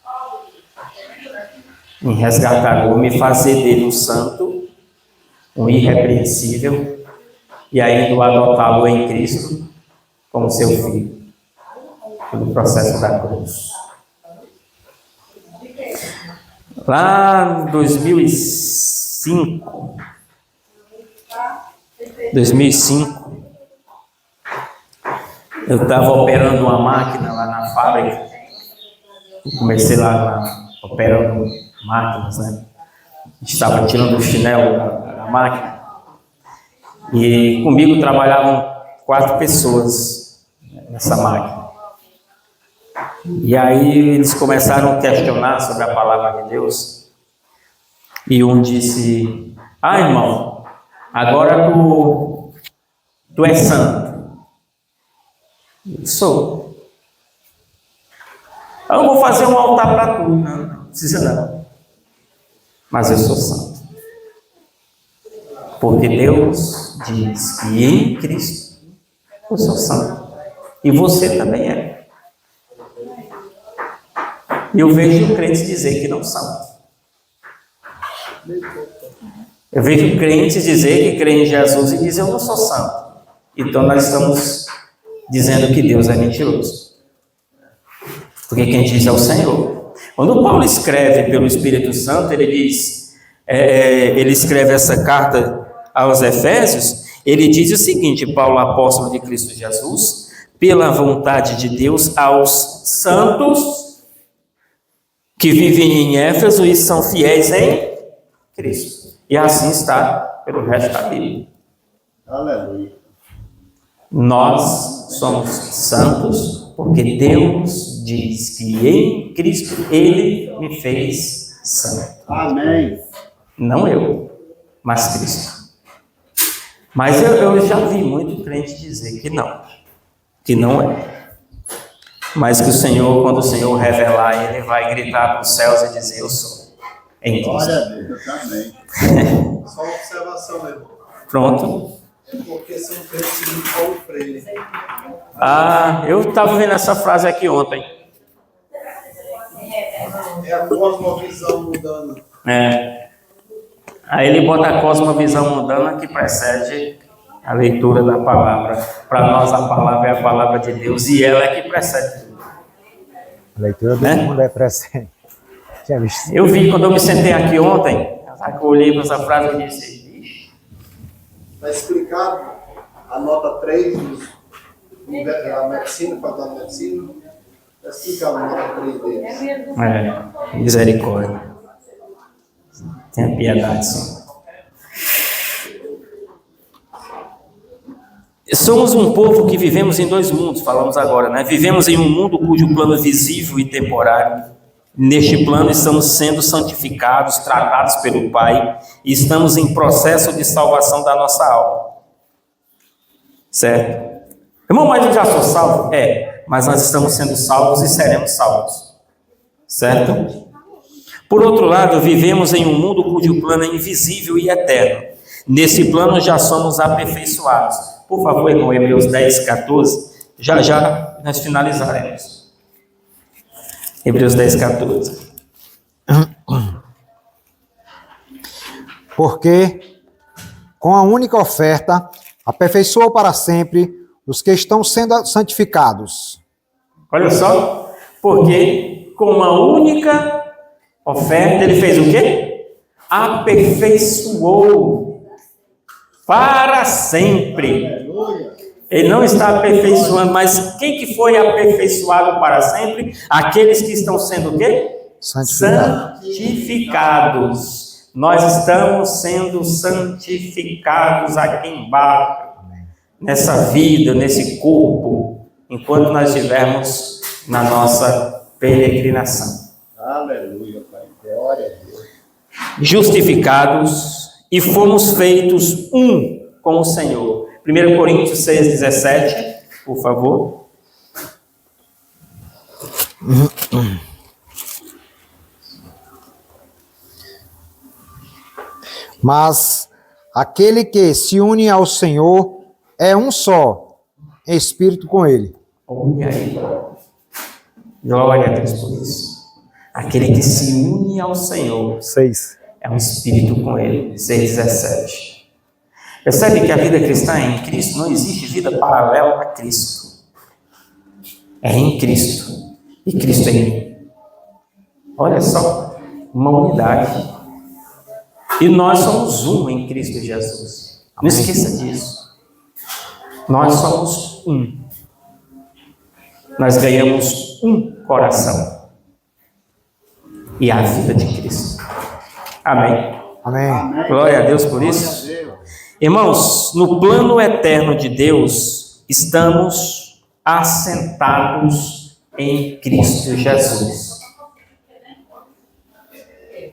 em resgatar o homem e fazer dele um santo, um irrepreensível, e ainda adotá-lo em Cristo como seu filho, pelo processo da cruz. Lá em 2005, eu estava operando uma máquina lá na fábrica. Comecei lá operando máquinas, né? A gente estava tirando o chinelo da máquina. E comigo trabalhavam 4 pessoas nessa máquina. E aí eles começaram a questionar sobre a palavra de Deus. E um disse: ah, irmão, agora tu és santo. Eu sou. Eu vou fazer um altar para tu. Não precisa não. Mas eu sou santo. Porque Deus diz que em Cristo eu sou santo. E você também é. E eu vejo crentes dizer que não são. Eu vejo crentes dizer que creem em Jesus e dizem eu não sou santo. Então nós estamos dizendo que Deus é mentiroso. Porque quem diz é o Senhor. Quando Paulo escreve pelo Espírito Santo, ele diz, ele escreve essa carta aos Efésios, ele diz o seguinte: Paulo, apóstolo de Cristo Jesus, pela vontade de Deus, aos santos que vivem em Éfeso e são fiéis em Cristo. E assim está pelo resto da Bíblia. Aleluia. Nós somos santos porque Deus diz que em Cristo Ele me fez santo. Amém. Não eu, mas Cristo. Mas eu já vi muito crente dizer que não é. Mas que o Senhor, quando o Senhor revelar, Ele vai gritar para os céus e dizer: eu sou. Em Cristo. Glória a Deus, amém. Só uma observação, meu irmão. Pronto. É porque são crentes de Paulo Freire. Ah, eu estava vendo essa frase aqui ontem. É a cosmovisão mudando. Aí ele bota a cosmovisão mundana que precede a leitura da palavra. Para nós a palavra é a palavra de Deus e ela é que precede tudo. A leitura do mundo é presente. Tinha visto. Eu vi quando eu me sentei aqui ontem, eu olhei para essa frase e disse: ixi, Está explicado a nota 3, a medicina, para dar medicina. Está explicado a nota 3 deles. misericórdia. Tenha piedade, Senhor. Somos um povo que vivemos em dois mundos, falamos agora, né? Vivemos em um mundo cujo plano visível e temporário. Neste plano estamos sendo santificados, tratados pelo Pai, e estamos em processo de salvação da nossa alma. Certo? Irmão, mas eu já sou salvo? Mas nós estamos sendo salvos e seremos salvos. Certo? Por outro lado, vivemos em um mundo cujo plano é invisível e eterno. Nesse plano já somos aperfeiçoados. Por favor, irmão, Hebreus 10, 14. Já nós finalizaremos. Hebreus 10, 14. Porque, com a única oferta, aperfeiçoou para sempre os que estão sendo santificados. Olha só. Porque, com uma única oferta, ele fez o quê? Aperfeiçoou para sempre. Ele não está aperfeiçoando, mas quem que foi aperfeiçoado para sempre? Aqueles que estão sendo o quê? Santificados. Nós estamos sendo santificados aqui embaixo, nessa vida, nesse corpo, enquanto nós estivermos na nossa peregrinação. Aleluia, Pai. Glória a Deus. Justificados e fomos feitos um com o Senhor. 1 Coríntios 6, 17, por favor. Mas aquele que se une ao Senhor é um só, em espírito com ele. Olha aí. Glória a Deus por isso. Aquele que se une ao Senhor 6. é um espírito com ele. 6,17. Percebe que a vida cristã é em Cristo, não existe vida paralela a Cristo. É em Cristo. E Cristo é em mim. Olha só, uma unidade. E nós somos um em Cristo Jesus. Não esqueça disso. Nós somos um. Nós ganhamos um coração. E a vida de Cristo. Amém. Amém. Glória a Deus por isso. Irmãos, no plano eterno de Deus, estamos assentados em Cristo Jesus.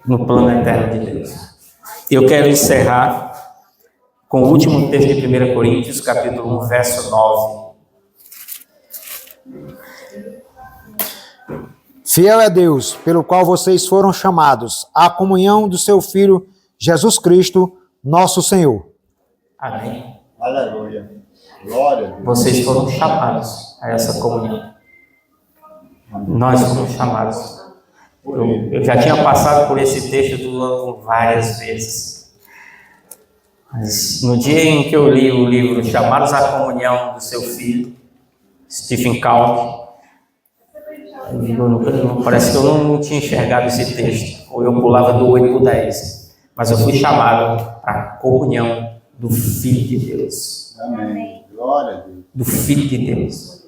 No plano eterno de Deus. Eu quero encerrar com o último texto de 1 Coríntios, capítulo 1, verso 9. Fiel é Deus, pelo qual vocês foram chamados à comunhão do seu Filho, Jesus Cristo, nosso Senhor. Amém. Aleluia. Glória a Deus. Vocês foram chamados a essa comunhão. Nós fomos chamados. Eu já tinha passado por esse texto do ano várias vezes. Mas no dia em que eu li o livro Chamados à Comunhão do Seu Filho, Stephen Covey, parece que eu não tinha enxergado esse texto, ou eu pulava do 8 para o 10, mas eu fui chamado para a comunhão do Filho de Deus. Amém. Glória a Deus. Do Filho de Deus.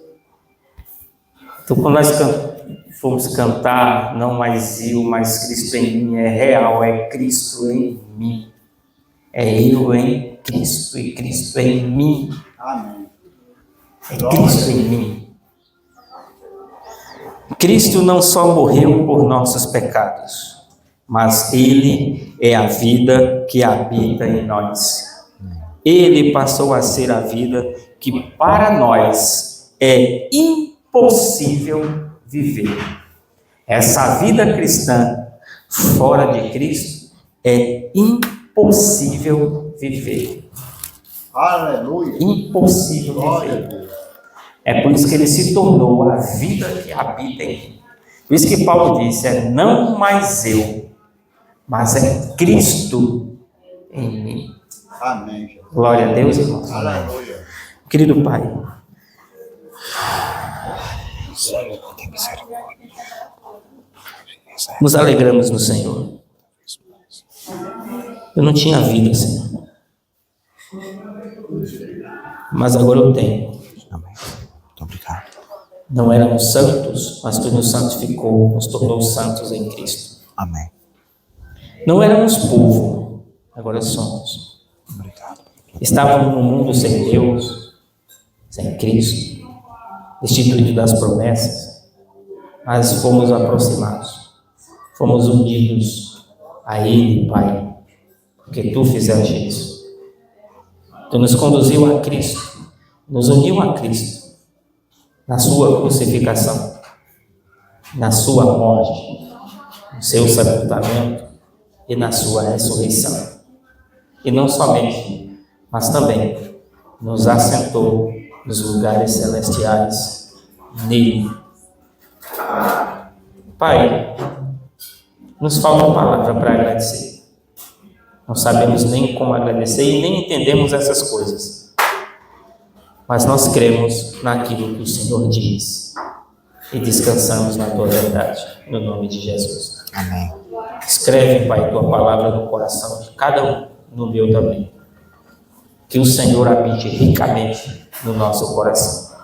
Então, quando nós fomos cantar, não mais eu, mas Cristo em mim, é real, é Cristo em mim. É eu em Cristo e Cristo em mim. Amém. É Cristo em mim. Cristo não só morreu por nossos pecados, mas Ele é a vida que habita em nós. Ele passou a ser a vida que para nós é impossível viver. Essa vida cristã fora de Cristo é impossível viver. Aleluia. Impossível Glória a viver. Deus. É por isso que ele se tornou a vida que habita em mim. Por isso que Paulo disse, é não mais eu, mas é Cristo em mim. Amém, Jesus. Glória a Deus, irmãos. Aleluia. Querido Pai, nos alegramos no Senhor. Eu não tinha vida, Senhor. Mas agora eu tenho. Amém. Muito obrigado. Não éramos santos, mas Tu nos santificou, nos tornou santos em Cristo. Amém. Não éramos povo, agora somos. Obrigado. Estávamos no mundo sem Deus, sem Cristo, destituídos das promessas, mas fomos aproximados, fomos unidos a Ele, Pai, porque Tu fizeste isso. Tu nos conduziu a Cristo, nos uniu a Cristo, na Sua crucificação, na Sua morte, no Seu sepultamento e na Sua ressurreição. E não somente, mas também nos assentou nos lugares celestiais nele. Pai, nos falta uma palavra para agradecer. Não sabemos nem como agradecer e nem entendemos essas coisas. Mas nós cremos naquilo que o Senhor diz e descansamos na Tua verdade, no nome de Jesus. Amém. Escreve, Pai, Tua palavra no coração de cada um, no meu também. Que o Senhor habite ricamente no nosso coração,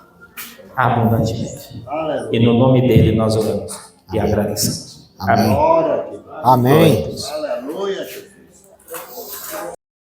abundantemente. Aleluia. E no nome dele nós oramos e agradecemos. Amém. Glória a Deus. Amém. Glória a Deus.